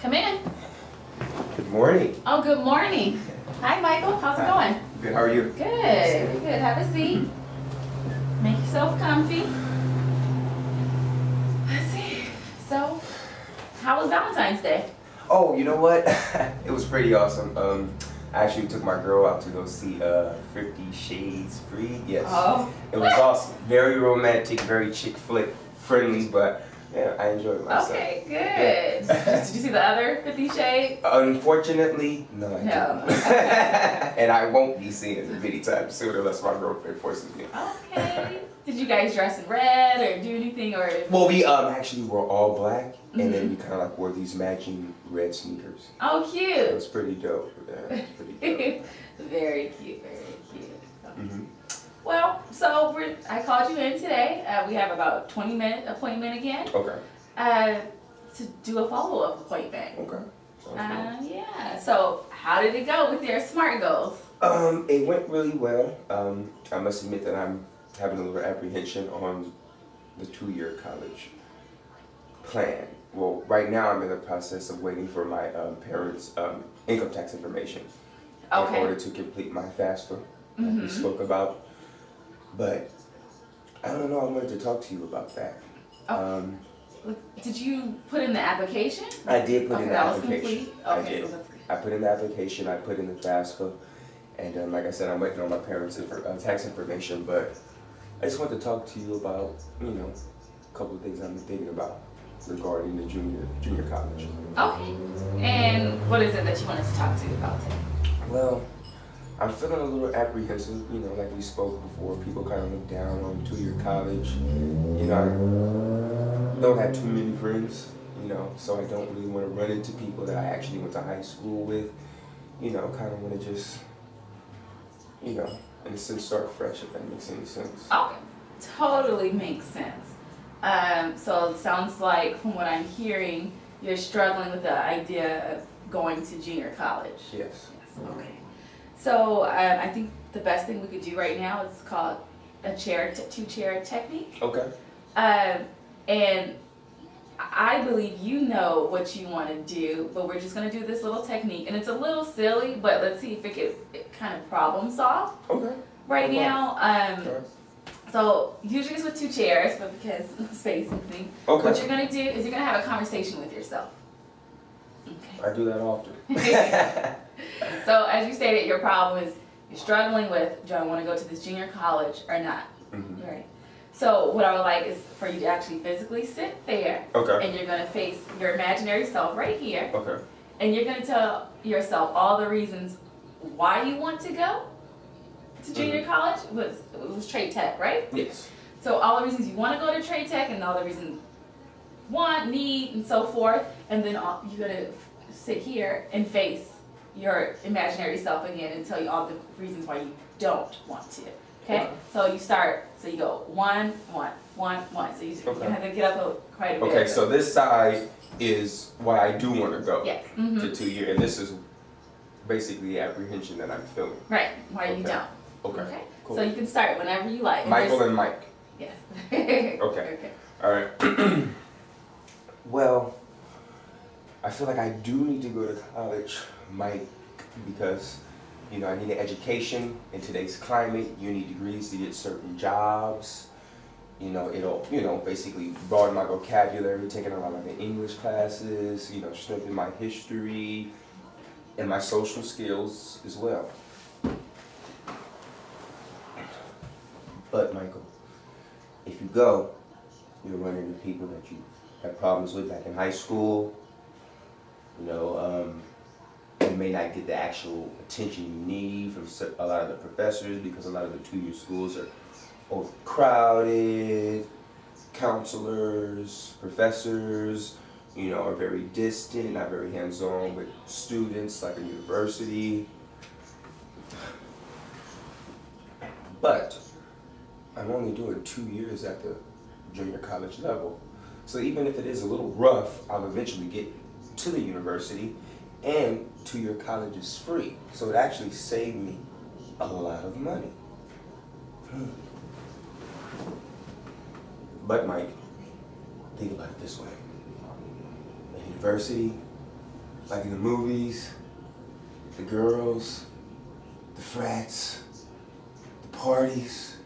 Come in. Good morning. Oh, good morning. Hi, Michael. How's it going? Good, how are you? Good. Very good. Have a seat. Make yourself comfy. Let's see. So, how was Valentine's Day? Oh, you know what? It was pretty awesome. I actually took my girl out to go see 50 Shades Free. Yes. Oh. It was awesome. Very romantic, very chick flick friendly, but yeah, I enjoyed myself. Okay, good. Yeah. Did you see the other 50 Shades? Unfortunately, no, I No. didn't. And I won't be seeing it anytime soon unless my girlfriend forces me. Okay. Did you guys dress in red or do anything or? Well, we actually were all black, and then we kind of like wore these matching red sneakers. Oh, It cute. was pretty dope. Yeah, it was pretty dope. Very cute, very cute. Mhm. Well, so I called you in today. We have about 20-minute appointment again Okay. to do a follow-up appointment. Okay. Sounds Yeah. So how did it go with your SMART goals? good. It went really well. I must admit that I'm having a little apprehension on the 2-year college plan. Well, right now I'm in the process of waiting for my parents' income tax information in order to complete my FAFSA that we spoke about. But I don't know. I wanted to talk to you about that. Did you put in the application? I did put in the that was application. complete? I Okay, did. so that's good. I put in the application. I put in the FAFSA, and like I said, I'm waiting on my parents' tax information. But I just want to talk to you about, a couple of things I've been thinking about regarding the junior college. Okay. And what is it that you wanted to talk to you about today? Well, I'm feeling a little apprehensive. Like we spoke before, people kind of look down on 2-year college. I don't have too many friends. So I don't really want to run into people that I actually went to high school with. Kind of want to just, in a sense, start fresh, if that makes any sense. Okay. Totally makes sense. So it sounds like, from what I'm hearing, you're struggling with the idea of going to junior college. Yes. Yes. Okay. So I think the best thing we could do right now is called a two-chair technique. Okay. And I believe you know what you want to do, but we're just going to do this little technique. And it's a little silly, but let's see if it kind of problem solve Okay. right now. Sure. So usually it's with 2 chairs, but because of space and things, Okay. what you're going to do is you're going to have a conversation with yourself. Okay. I do that often. So as you stated, your problem is you're struggling with, do I want to go to this junior college or not? Mhm. Right. So what I would like is for you to actually physically sit there. Okay. And you're going to face your imaginary self right here. Okay. And you're going to tell yourself all the reasons why you want to go to junior college. It was trade tech, right? Yes. So all the reasons you want to go to trade tech and all the reasons want, need, and so forth. And then you're going to sit here and face your imaginary self again and tell you all the reasons why you don't want to. Okay? So you go 1, 1, 1, 1. So you have to get up quite a bit. Okay, so this side is why I do want to go Yes. to 2 year, and this is basically the apprehension that I'm feeling. Right. Why you Okay. don't. Okay. Cool. So you can start whenever you like. Michael and Mike. Yes. Okay. All right. Well, I feel like I do need to go to college, Mike, because I need an education in today's climate. You need degrees to get certain jobs. It'll basically broaden my vocabulary, taking a lot of the English classes, strengthen my history and my social skills as well. But Michael, if you go, you'll run into people that you had problems with back in high school. You may not get the actual attention you need from a lot of the professors because a lot of the 2-year schools are overcrowded. Counselors, professors, are very distant, not very hands-on with students like a university. But I'm only doing 2 years at the junior college level. So even if it is a little rough, I'll eventually get to the university, and 2-year college is free. So it actually saved me a lot of money. But Mike, think about it this way. A university like in the movies, the girls, the frats, the parties,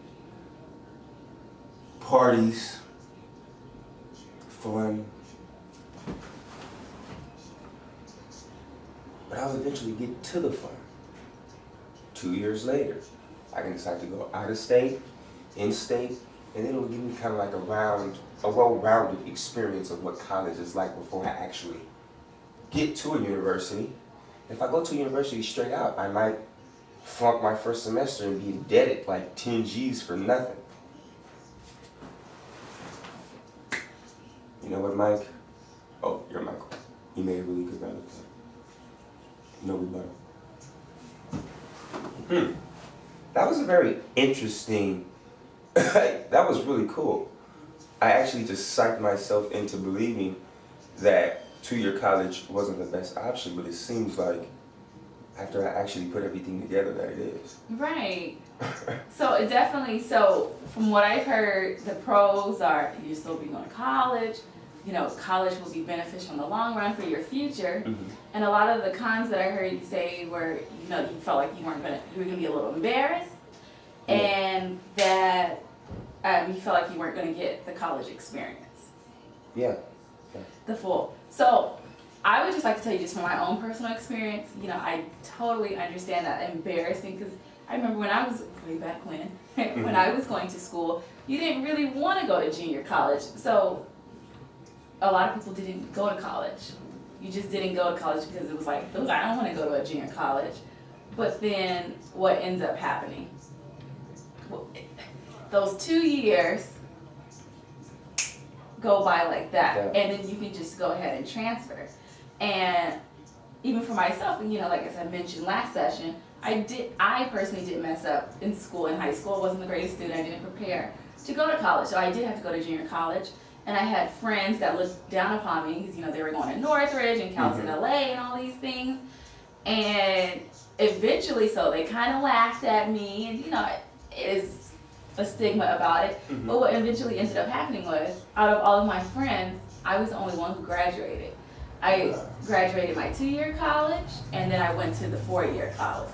fun. But I'll eventually get to the fun. 2 years later, I can decide to go out of state, in state, and it'll give me kind of like a well-rounded experience of what college is like before I actually get to a university. If I go to a university straight out, I might flunk my first semester and be indebted like 10 G's for nothing. You know what, Mike? Oh, you're Michael. You made a really good round of play. No rebuttal. That was a very interesting, that was really cool. I actually just psyched myself into believing that 2-year college wasn't the best option, but it seems like after I actually put everything together that it is. Right. So it definitely, so from what I've heard, the pros are you still be going to college, you know, college will be beneficial in the long run for your future. Mm-hmm. And a lot of the cons that I heard you say were, you know, you felt like you were gonna be a little embarrassed, Yeah. and that you felt like you weren't gonna get the college experience. Yeah. The full. So I would just like to tell you, just from my own personal experience, you know, I totally understand that embarrassing, because I remember when I was way back when, when I was going to school, you didn't really want to go to junior college. So a lot of people didn't go to college. You just didn't go to college because it was like, oh, I don't want to go to a junior college. But then what ends up happening? Well, those 2 years go by like that, Yeah. and then you can just go ahead and transfer. And even for myself, you know, like as I mentioned last session, I personally did mess up in school, in high school. I wasn't the greatest student. I didn't prepare to go to college, so I did have to go to junior college. And I had friends that looked down upon me because, you know, they were going to Northridge and Cal's in LA and all these things. And eventually, so they kind of laughed at me, and, you know, it is a stigma about it. But what eventually ended up happening was, out of all of my friends, I was the only one who graduated. I graduated my 2-year college, and then I went to the 4-year college.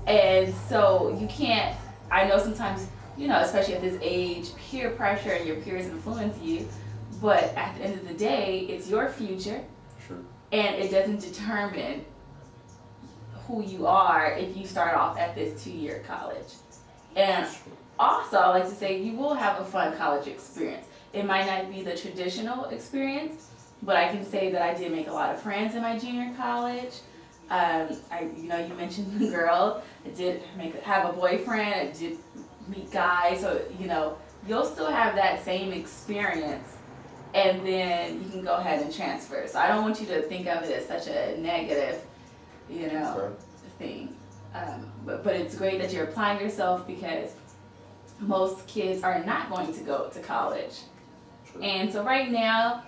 And so you can't, I know sometimes, you know, especially at this age, peer pressure and your peers influence you, but at the end of the day, it's your future. Sure. And it doesn't determine who you are if you start off at this 2-year college. And also, I like to say, you will have a fun college experience. It might not be the traditional experience, but I can say that I did make a lot of friends in my junior college. You know, you mentioned the girls. I did have a boyfriend. I did meet guys. So, you know, you'll still have that same experience, and then you can go ahead and transfer. So I don't want you to think of it as such a negative, you know, thing. But it's great that you're applying yourself, because most kids are not going to go to college. Sure. And so right now,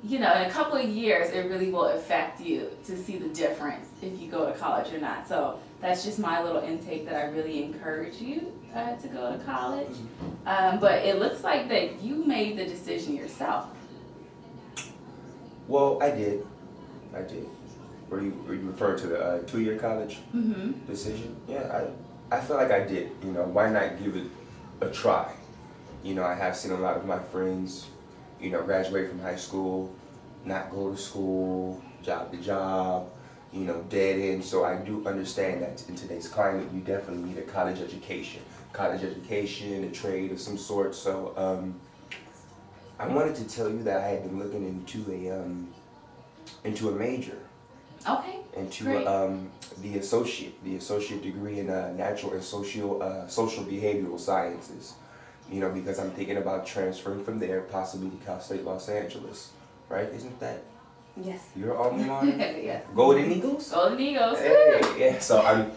you know, in a couple of years, it really will affect you to see the difference if you go to college or not. So that's just my little intake, that I really encourage you to go to college. But it looks like that you made the decision yourself. Well, I did. Were you referring to the 2-year college decision? Yeah, I feel like I did. You know, why not give it a try? You know, I have seen a lot of my friends, you know, graduate from high school, not go to school, job to job, you know, dead end. So I do understand that in today's climate, you definitely need a college education, a trade of some sort. So I wanted to tell you that I had been looking into a major. Okay. Into great. the associate degree in natural and social behavioral sciences. You know, because I'm thinking about transferring from there, possibly to Cal State Los Angeles, right? Isn't that Yes. your alma mater? Yes. Golden Eagles. Golden Eagles. Hey, yeah. So I'm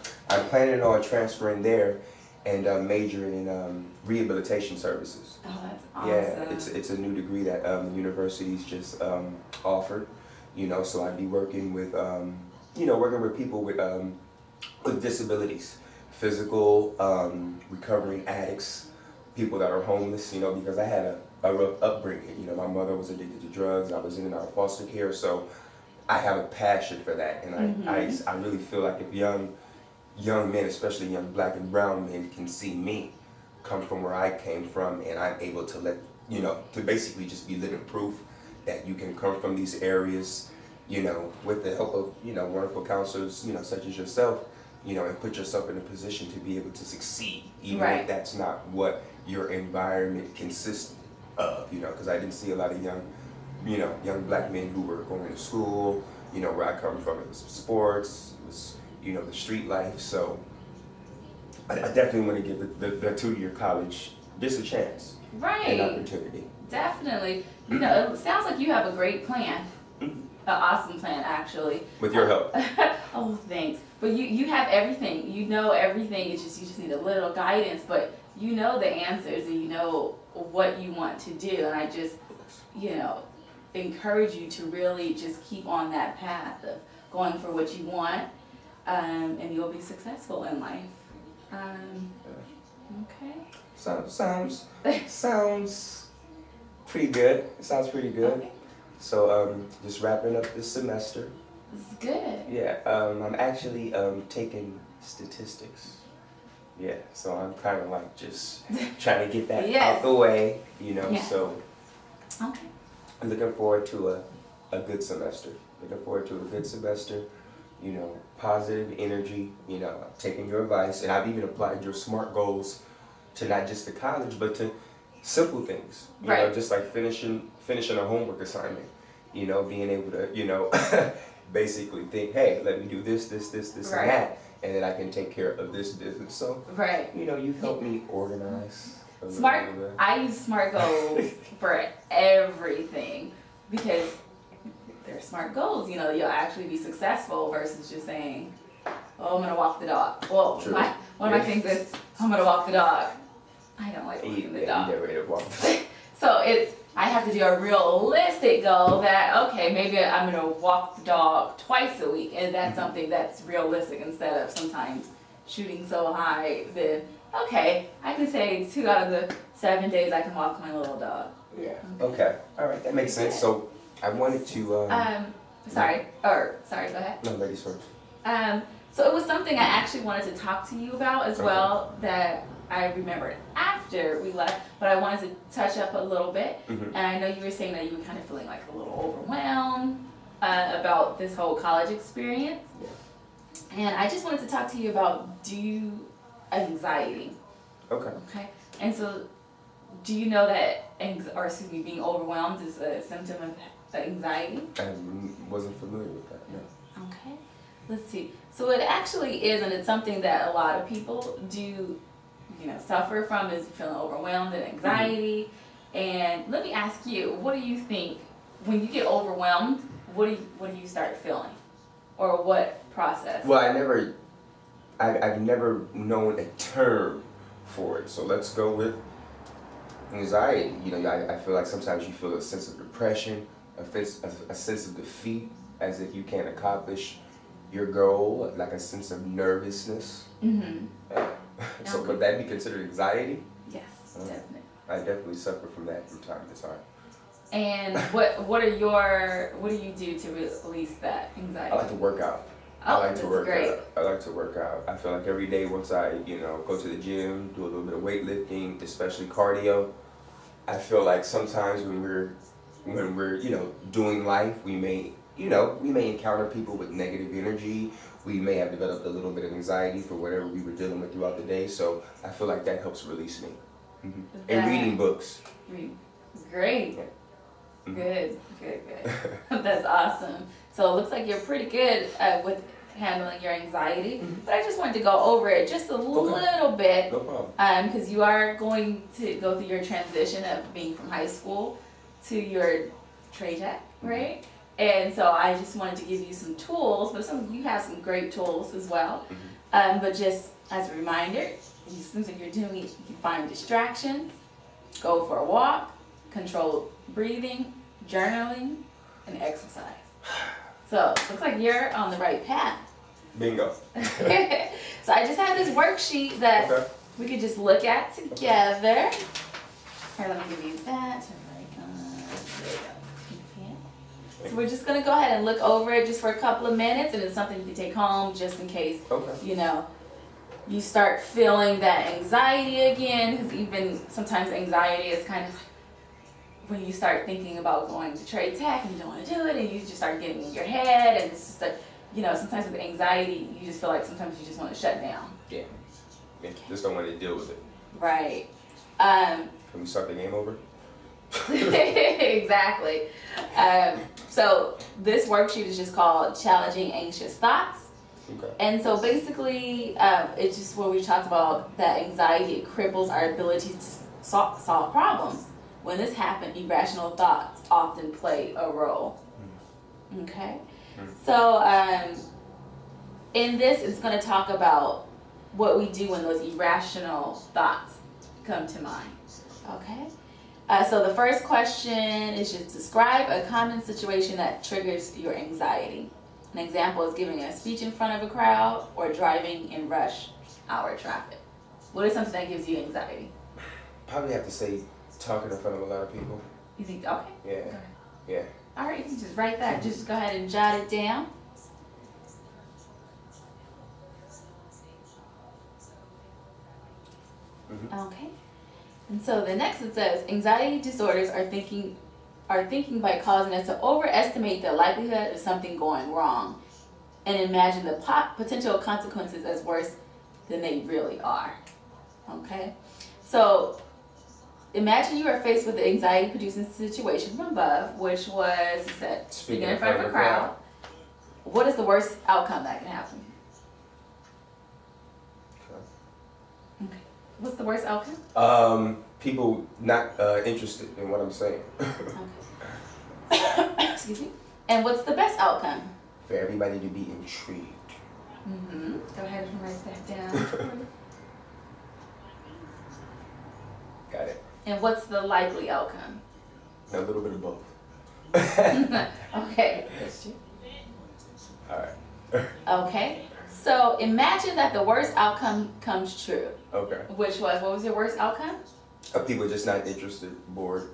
planning on transferring there and majoring in rehabilitation services. Oh, that's awesome. Yeah, it's a new degree that the university's just offered. You know, so I'd be working with working with people with disabilities, physical, recovering addicts, people that are homeless, you know, because I had a rough upbringing. You know, my mother was addicted to drugs. I was in and out of foster care. So I have a passion for that, and I really feel like if young men, especially young black and brown men, can see me come from where I came from, and I'm able to to basically just be living proof that you can come from these areas, with the help of, wonderful counselors, such as yourself, and put yourself in a position to be able to succeed, even if that's not what your environment consists of, because I didn't see a lot of young black men who were going to school, where I come from, it was sports, it was, the street life. So I definitely want to give the 2-year college just a chance, an opportunity. Definitely. It sounds like you have a great plan. An awesome plan, actually. With your help. Oh, thanks. But you have everything. You know everything. You just need a little guidance, but you know the answers and you know what you want to do. And I just, encourage you to really just keep on that path of going for what you want, and you'll be successful in life. Okay. Sounds pretty good. It sounds pretty good. Okay. So just wrapping up this semester. This is good. Yeah, I'm actually taking statistics. Yeah, so I'm kind of like just trying to get that out the way, so Okay. I'm looking forward to a good semester. Positive energy, taking your advice, and I've even applied your SMART goals to not just the college, but to simple things, just like finishing a homework assignment, being able to, basically think, hey, let me do this, and that, and then I can take care of this business. So, you've helped me organize. I use SMART goals for everything because they're SMART goals. You'll actually be successful versus just saying, "Oh, I'm gonna walk the dog." Well, one of my things is I'm gonna walk the dog. I don't like walking the dog. So I have to do a realistic goal that, okay, maybe I'm going to walk the dog twice a week, and that's something that's realistic instead of sometimes shooting so high that, okay, I can say 2 out of the 7 days I can walk my little dog. Yeah. Okay. All right. That makes sense. So I wanted to. Sorry, go ahead. No, ladies first. So it was something I actually wanted to talk to you about as well that I remembered after we left, but I wanted to touch up a little bit. And I know you were saying that you were kind of feeling like a little overwhelmed about this whole college experience. And I just wanted to talk to you about anxiety. Okay. And so, do you know that being overwhelmed is a symptom of anxiety? I wasn't familiar with that. No. Okay. Let's see. So it actually is, and it's something that a lot of people do, suffer from, is feeling overwhelmed and anxiety. And let me ask you, what do you think when you get overwhelmed? What do you start feeling, or what process? Well, I've never known a term for it. So let's go with anxiety. I feel like sometimes you feel a sense of depression, a sense of defeat, as if you can't accomplish your goal, like a sense of nervousness. So would that be considered anxiety? Yes, definitely. I definitely suffer from that from time to time. And what do you do to release that anxiety? I like to work out. Oh, that's great. I like to work out. I feel like every day once I, go to the gym, do a little bit of weightlifting, especially cardio, I feel like sometimes when we're doing life, we may encounter people with negative energy. We may have developed a little bit of anxiety for whatever we were dealing with throughout the day. So I feel like that helps release me. And reading books. Great. Good. That's awesome. So it looks like you're pretty good with handling your anxiety. But I just wanted to go over it just a little bit. No problem. Because you are going to go through your transition of being from high school to your trade tech, right? And so I just wanted to give you some tools, but you have some great tools as well. But just as a reminder, since you're doing it, you can find distractions, go for a walk, control breathing, journaling, and exercise. So it looks like you're on the right path. Bingo. So I just have this worksheet that we could just look at together. Here, let me give you that. There you go. So we're just gonna go ahead and look over it just for a couple of minutes, and it's something you can take home just in case, Okay. you know, you start feeling that anxiety again, because even sometimes anxiety is kind of when you start thinking about going to trade tech and you don't want to do it, and you just start getting in your head, and it's just like, you know, sometimes with anxiety, you just feel like sometimes you just want to shut down. Yeah. Just don't want to deal with it. Right. Can we start the game over? Exactly. So this worksheet is just called Challenging Anxious Thoughts. Okay. And so basically, it's just where we talked about that anxiety, it cripples our ability to solve problems. When this happens, irrational thoughts often play a role. Okay? So in this, it's going to talk about what we do when those irrational thoughts come to mind. Okay? So the first question is just describe a common situation that triggers your anxiety. An example is giving a speech in front of a crowd or driving in rush hour traffic. What is something that gives you anxiety? Probably have to say talking in front of a lot of people. You think, okay? Yeah. Okay. Yeah. All right, you can just write that. Just go ahead and jot it down. Okay. And so the next it says, anxiety disorders are thinking by causing us to overestimate the likelihood of something going wrong and imagine the potential consequences as worse than they really are. Okay? So imagine you are faced with the anxiety-producing situation from above, which was, you said, speaking in front of a crowd. What is the worst outcome that can happen? Okay. What's the worst outcome? People not interested in what I'm saying. Okay. Excuse me. And what's the best outcome? For everybody to be intrigued. Mm-hmm. Go ahead and write that down. Got it. And what's the likely outcome? A little bit of both. Okay. That's true. All right. Okay. So imagine that the worst outcome comes true. Okay. Which was, what was your worst outcome? People just not interested, bored.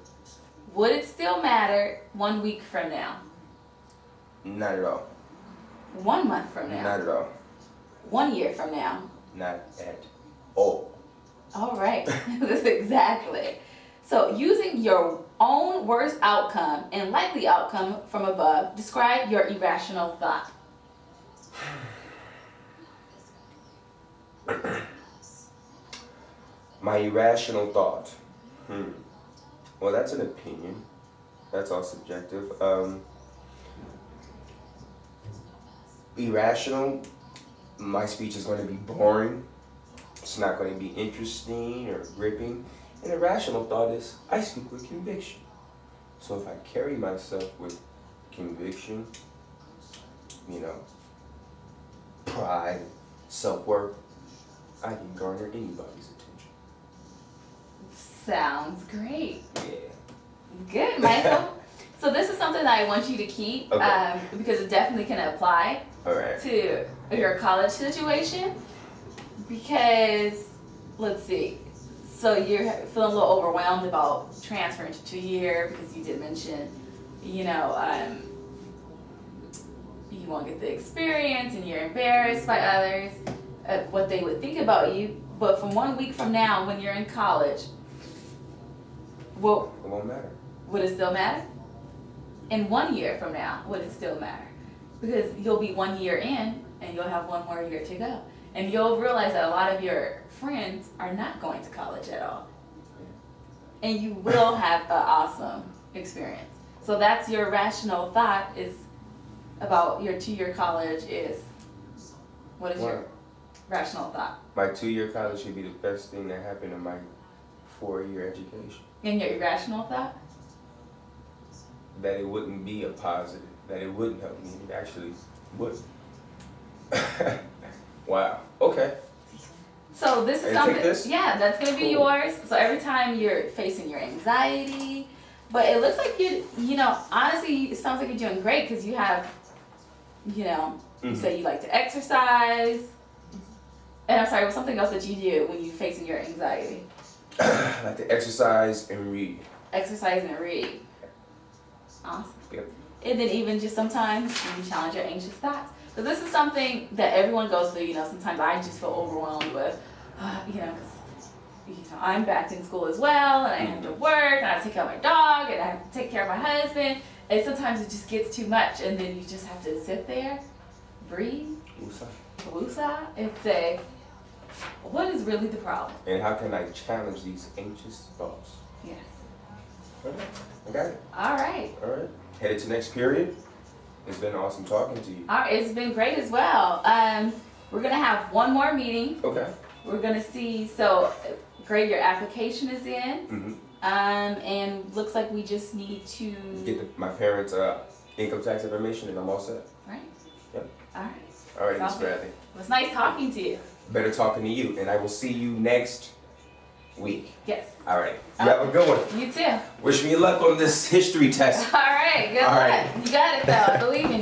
Would it still matter 1 week from now? Not at all. 1 month from now? Not at all. 1 year from now? Not at all. All right. That's exactly. So using your own worst outcome and likely outcome from above, describe your irrational thought. My irrational thought. Well, that's an opinion. That's all subjective. Irrational, my speech is going to be boring. It's not going to be interesting or gripping. An irrational thought is, I speak with conviction. So if I carry myself with conviction, you know, pride, self-worth, I can garner anybody's attention. Sounds great. Yeah. Good, Michael. So this is something that I want you to keep Okay. because it definitely can apply All right. to your college situation. Because, let's see, so you're feeling a little overwhelmed about transferring to 2 year because you did mention, you know, you won't get the experience and you're embarrassed by others, what they would think about you. But from 1 week from now, when you're in college, well, It won't matter. would it still matter? In 1 year from now, would it still matter? Because you'll be 1 year in and you'll have 1 more year to go. And you'll realize that a lot of your friends are not going to college at all. And you will have an awesome experience. So that's your rational thought is about your 2 year college is, what is your rational thought? My 2 year college should be the best thing that happened in my 4 year education. And your irrational thought? That it wouldn't be a positive, that it wouldn't help me, it actually would. Wow, okay. So this is Hey, something, take this? yeah, that's gonna be Cool. yours. So every time you're facing your anxiety, but it looks like you know, honestly, it sounds like you're doing great because you have, you know, you say you like to exercise. And I'm sorry, what's something else that you do when you're facing your anxiety? I like to exercise and read. Exercise and read. Awesome. Yep. And then even just sometimes you challenge your anxious thoughts. Because this is something that everyone goes through. You know, sometimes I just feel overwhelmed with, you know, because I'm back in school as well, and I have to work, and I have to take care of my dog, and I have to take care of my husband. And sometimes it just gets too much, and then you just have to sit there, breathe, woosah, and say, what is really the problem? And how can I challenge these anxious thoughts? Yes. Okay, I got it. All right. All right. Headed to next period. It's been awesome talking to you. All right. It's been great as well. We're gonna have one more meeting. Okay. We're gonna see. So, grade your application is in. Mm-hmm. And looks like we just need to Get my parents' income tax information, and I'm all set. Right. Yep. All right. All right, Miss Sounds good. Bradley. It was nice talking to you. Better talking to you, and I will see you next week. Yes. All right. You have a good one. You too. Wish me luck on this history test. All right. Good All luck. right. You got it though. I believe in you.